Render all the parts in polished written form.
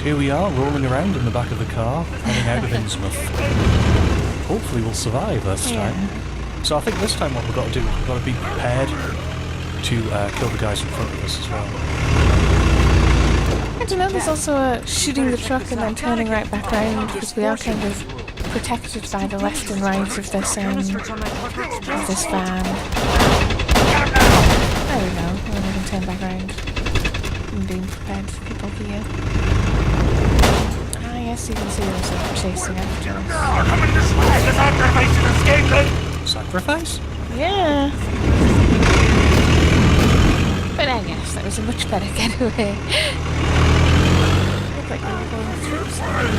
here we are, rolling around in the back of the car, heading out of Innsmouth. Hopefully we'll survive this time. So I think this time what we've got to do is we've got to be prepared to kill the guys in front of us as well. I don't know, there's also a shooting the truck and then turning right back around, because we are kind of protected by the left and right of this van. There we go, and then we can turn back around. I'm being prepared for people here. Ah yes, you can see there's a chasing after us. Coming this way! The sacrifice is escaping! Sacrifice? Yeah. But I guess that was a much better getaway. Looked like we were going through something.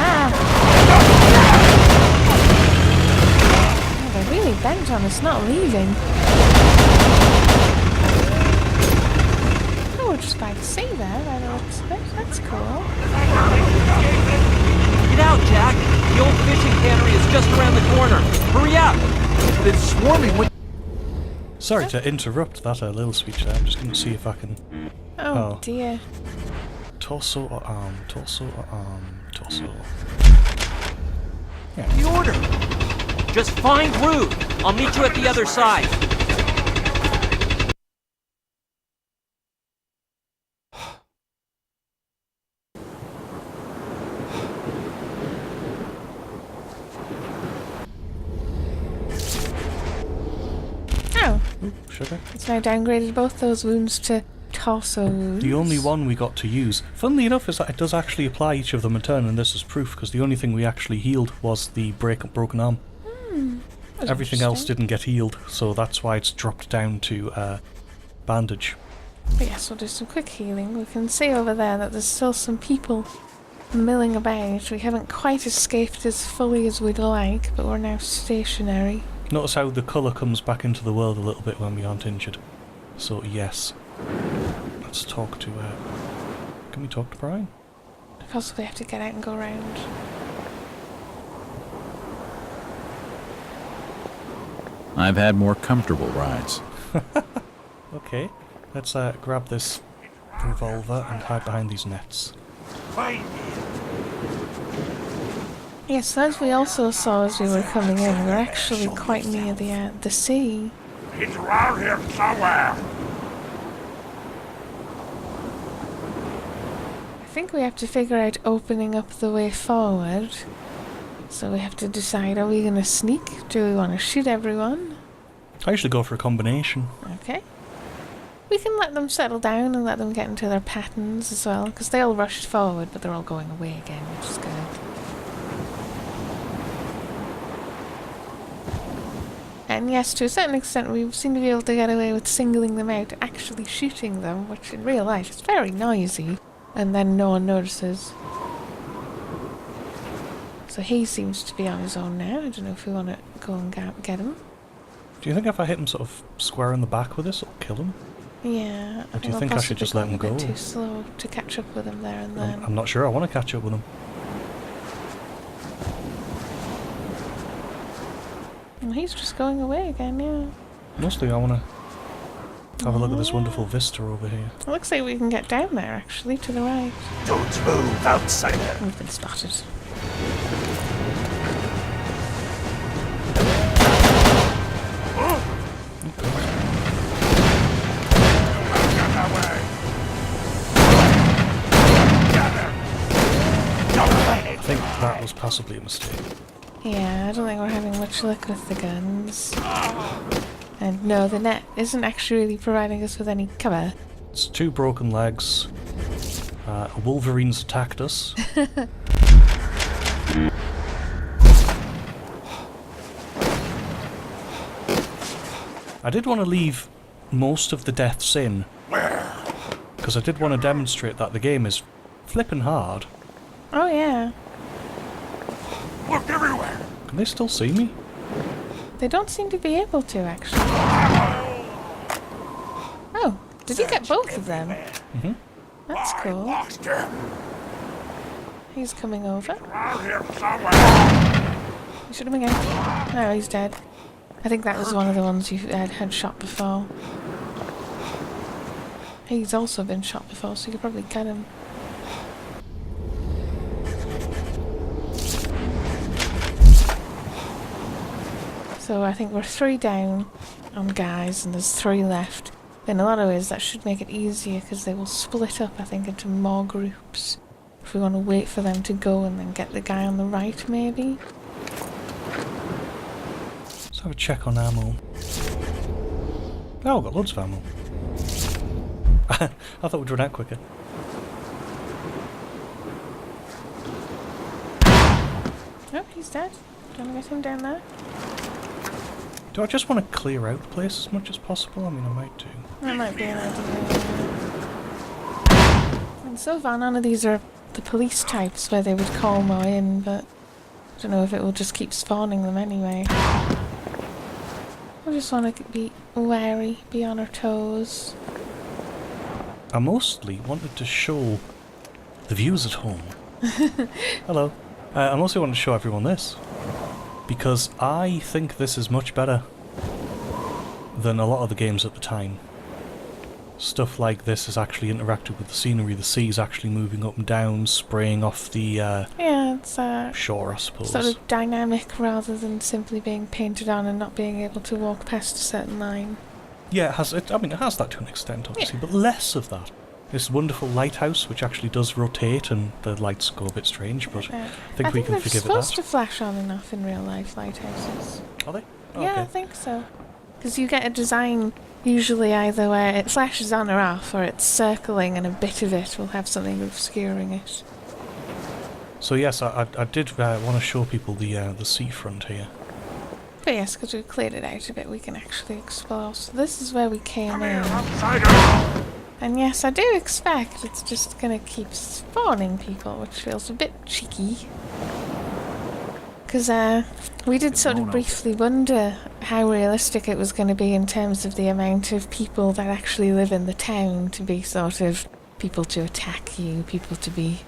Ah! Oh, they're really bent on us not leaving. Oh, we're just by the sea there, by the looks of it. That's cool. Get out, Jack! The old fishing cannery is just around the corner. Hurry up! But it's swarming with... Sorry to interrupt that little speech there. I'm just going to see if I can... Oh dear. Torso or arm, torso or arm, torso. Yeah. The order! Just find Rude! I'll meet you at the other side. Sugar? It's now downgraded both those wounds to torso wounds. The only one we got to use, funnily enough, is that it does actually apply each of them in turn, and this is proof, because the only thing we actually healed was the broken arm. Everything else didn't get healed, so that's why it's dropped down to bandage. But yes, we'll do some quick healing. We can see over there that there's still some people milling about. We haven't quite escaped as fully as we'd like, but we're now stationary. Notice how the colour comes back into the world a little bit when we aren't injured. So yes. Let's talk to... can we talk to Brian? I possibly have to get out and go round. I've had more comfortable rides. Okay, let's grab this revolver and hide behind these nets. Yes, as we also saw as we were coming in, we're actually quite near the sea. It's around here somewhere! I think we have to figure out opening up the way forward. So we have to decide, are we going to sneak? Do we want to shoot everyone? I usually go for a combination. Okay. We can let them settle down and let them get into their patterns as well, because they all rushed forward, but they're all going away again, which is good. And yes, to a certain extent, we seem to be able to get away with singling them out, actually shooting them, which in real life is very noisy, and then no one notices. So he seems to be on his own now. I don't know if we want to go and get him. Do you think if I hit him sort of square in the back with this, it'll kill him? Yeah. Or do you think I should just let him go? A bit too slow to catch up with him there and then. I'm not sure. I want to catch up with him. Well, he's just going away again, yeah. Mostly I want to have a look at this wonderful vista over here. It looks like we can get down there, actually, to the right. Don't move, outsider! We've been spotted. I think that was possibly a mistake. Yeah, I don't think we're having much luck with the guns. And no, the net isn't actually really providing us with any cover. It's 2 broken legs. Wolverines attacked us. I did want to leave most of the deaths in, because I did want to demonstrate that the game is flippin' hard. Oh yeah. Look everywhere! Can they still see me? They don't seem to be able to, actually. Oh, did you get both of them? Mm-hmm. That's cool. Lost him! He's coming over. Around here somewhere! You should have been going. No, he's dead. I think that was one of the ones you had shot before. He's also been shot before, so you could probably get him. So I think we're 3 down on guys, and there's 3 left. In a lot of ways, that should make it easier, because they will split up, I think, into more groups. If we want to wait for them to go and then get the guy on the right, maybe. Let's have a check on ammo. Oh, we've got loads of ammo. I thought we'd run out quicker. Oh, he's dead. Do you want to get him down there? Do I just want to clear out the place as much as possible? I mean, I might do. That might be an idea. And so far, none of these are the police types where they would call more in, but I don't know if it will just keep spawning them anyway. I just want to be wary, be on our toes. I mostly wanted to show the views at home. Hello. I mostly wanted to show everyone this. Because I think this is much better than a lot of the games at the time. Stuff like this is actually interactive with the scenery. The sea is actually moving up and down, spraying off the Yeah, it's shore, I suppose. sort of dynamic rather than simply being painted on and not being able to walk past a certain line. Yeah, it has. I mean, it has that to an extent, obviously, but less of that. This wonderful lighthouse, which actually does rotate, and the lights go a bit strange, but I think we can forgive it they're supposed that. to flash on and off in real life lighthouses. Are they? Oh, Yeah, I okay. think so. Because you get a design usually either where it flashes on or off, or it's circling and a bit of it will have something obscuring it. So yes, I did want to show people the seafront here. But yes, because we've cleared it out a bit, we can actually explore. So this is where we came Come in. here, outsider! And yes, I do expect it's just going to keep spawning people, which feels a bit cheeky. Because we did sort of briefly wonder how realistic it was going to be in terms of the amount of people that actually live in the town, to be sort of people to attack you, people to be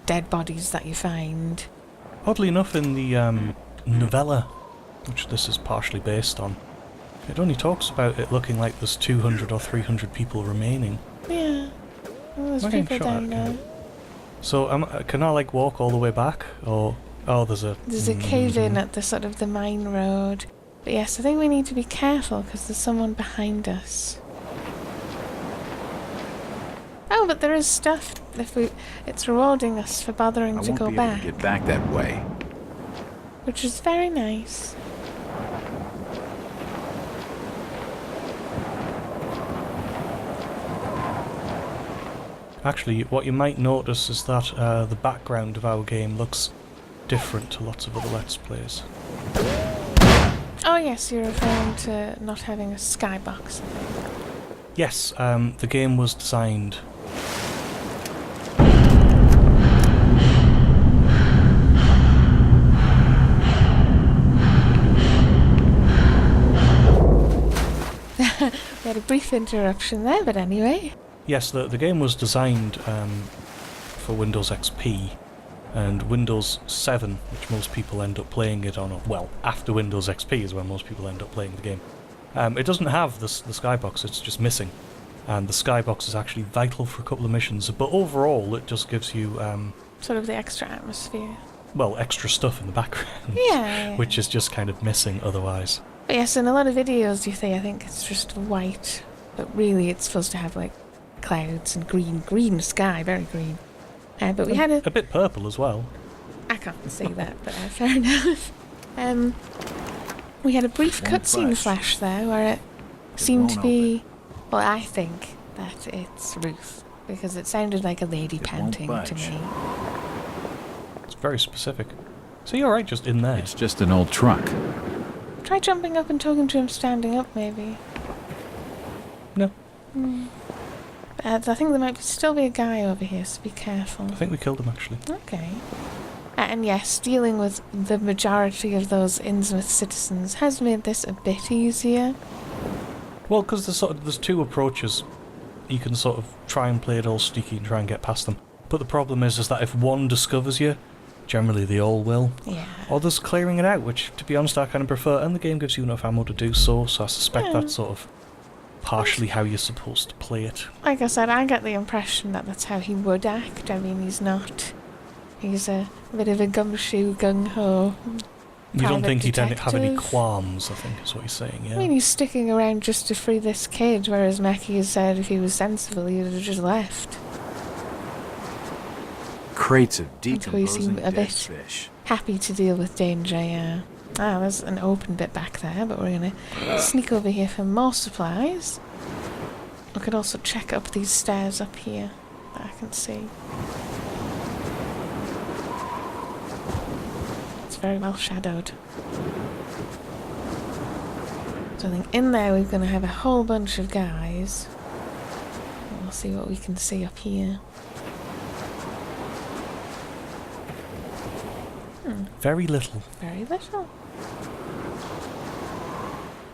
dead bodies that you find. Oddly enough, in the novella, which this is partially based on, it only talks about it looking like there's 200 or 300 people remaining. Yeah. Well, there's Okay, people sure, down okay. there. So can I like walk all the way back, or there's a Cave in at the sort of the main road. But yes, I think we need to be careful because there's someone behind us. Oh, but there is stuff. It's rewarding us for bothering I to won't go be able back, to get back that way. which is very nice. Actually, what you might notice is that the background of our game looks different to lots of other Let's Plays. Oh yes, you're referring to not having a skybox. Yes, the game was designed... We had a brief interruption there, but anyway. Yes, the game was designed for Windows XP and Windows 7, which most people end up playing it on. Well, after Windows XP is when most people end up playing the game. It doesn't have the skybox, it's just missing. And the skybox is actually vital for a couple of missions, but overall it just gives you... Sort of the extra atmosphere. well, extra stuff in the background, Yeah. which is just kind of missing otherwise. But yes, in a lot of videos you see, I think it's just white, but really it's supposed to have like clouds and green sky, very green. But we had A bit purple as well. I can't see that, but fair enough. We had a brief Won't cutscene budge. flash there where it seemed to won't be... Well, I think that it's Ruth, because it sounded like a lady It won't panting to budge. me. It's very specific. So you're right, just in there. It's just an old truck. Try jumping up and talking to him standing up, maybe. No, I think there might still be a guy over here, so be careful. I think we killed him actually. Okay. And yes, dealing with the majority of those Innsmouth citizens has made this a bit easier. Well, because there's two approaches. You can sort of try and play it all sneaky and try and get past them. But the problem is that if one discovers you, generally they all will. Yeah. Or there's clearing it out, which, to be honest, I kind of prefer, and the game gives you enough ammo to do so, so I suspect Yeah. that's sort of partially how you're supposed to play it. Like I said, I get the impression that that's how he would act. I mean, he's not. He's a bit of a gumshoe, gung-ho. You don't think he'd have any detective. qualms, I think is what he's saying, yeah. I mean, he's sticking around just to free this kid, whereas Mackie has said if he was sensible, he'd have just left. Crates of Until you decomposing seem a dead bit fish. happy to deal with danger, yeah. Ah, there's an open bit back there, but we're gonna sneak over here for more supplies. We could also check up these stairs up here that I can see. It's very well shadowed. So I think in there we're gonna have a whole bunch of guys. We'll see what we can see up here. Very little. Very little.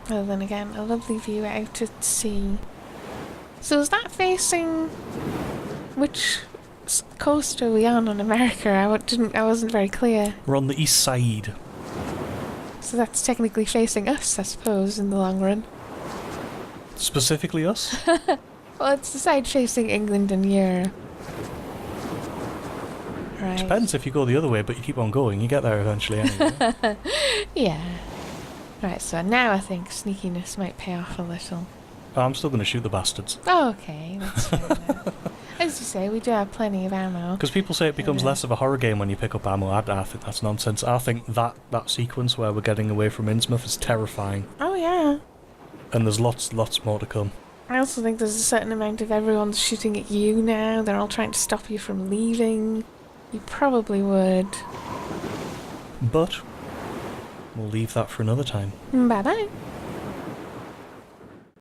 Other than again, a lovely view out to sea. So is that facing which coast are we on America? I wasn't very clear. We're on the east side. So that's technically facing us, I suppose, in the long run. Specifically us? Well, it's the side facing England and Europe. Right. Depends if you go the other way, but you keep on going, you get there eventually anyway. Yeah. Right, so now I think sneakiness might pay off a little. Oh, I'm still going to shoot the bastards. Oh, okay, that's fair enough. As you say, we do have plenty of ammo. Because people say it becomes less of a horror game when you pick up ammo. I think that's nonsense. I think that sequence where we're getting away from Innsmouth is terrifying. Oh, yeah. And there's lots more to come. I also think there's a certain amount of everyone's shooting at you now. They're all trying to stop you from leaving. You probably would. But we'll leave that for another time. Bye-bye.